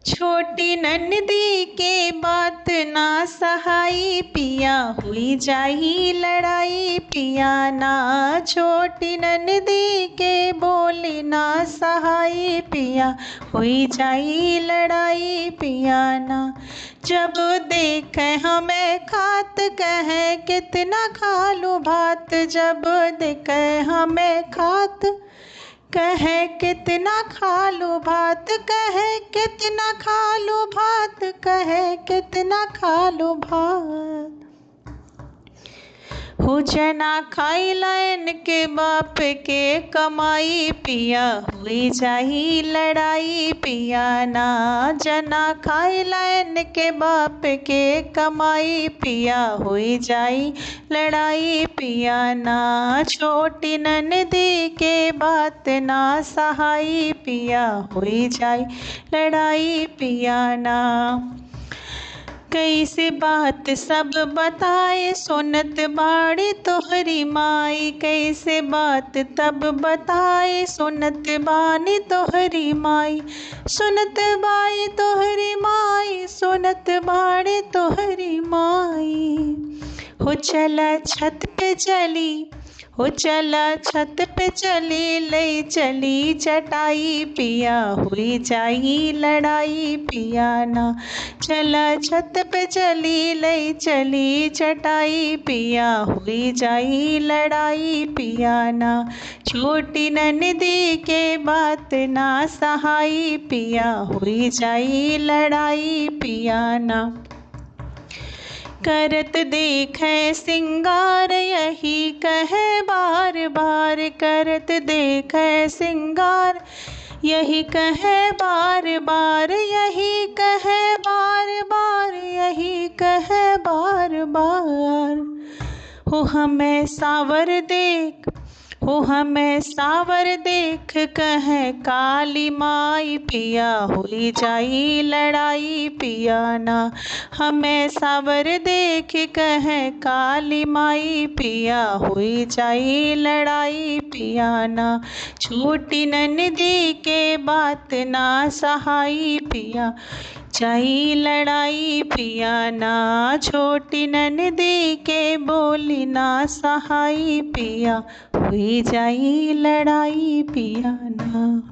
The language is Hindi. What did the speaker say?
छोटी ननदी के बात ना सहाई पिया, हुई जाही लड़ाई पिया ना। छोटी ननदी के बोली ना सहाई पिया, हुई जाही लड़ाई पिया ना। जब देखे हमें खात कहे कितना खा लूँ भात, जब देखे हमें खात कहे कितना खा लूँ भात, कहे कितना खा लूँ भात, कहे कितना खा लूँ भात। हो जना खाई लाइन के बाप के कमाई पिया, हुई जाही लड़ाई पिया ना। जना खाई लाइन के बाप के कमाई पिया, हुई जाही लड़ाई पिया ना। छोटी ननदी के बात ना सहाई पिया, हुई जाही लड़ाई पिया ना। कैसे बात सब बताए सुनत बाड़ी तोहरी माई, कैसे बात तब बताए सुनत बानी तोहरी माई। सुनत बाई तोहरी माई, सुनत बाड़ी तोहरी माई। हो चला छत पे चली, हो चला छत पे चली, ले चली चटाई पिया, हुई जाही लड़ाई पिया ना। चला छत पे चली, ले चली चटाई पिया, हुई जाही लड़ाई पिया ना। छोटी ननदी के बात ना सहाई पिया, हुई जाही लड़ाई पिया ना। करत देखे सिंगार यही कहे बार बार, करत देखे सिंगार यही कहे बार बार, यही कहे बार बार, यही कहे बार बार। हो हमें सावर देख, हो हमें सावर देख कहे काली माई पिया, हुई जाही लड़ाई पिया ना। हमें सावर देख कहे काली माई पिया, हुई जाही लड़ाई पिया ना। छोटी ननदी के बात ना सहाई पिया, जाही लड़ाई पिया ना। छोटी ननदी के बोली ना सहाई पिया, हुई जाही लड़ाई पिया ना।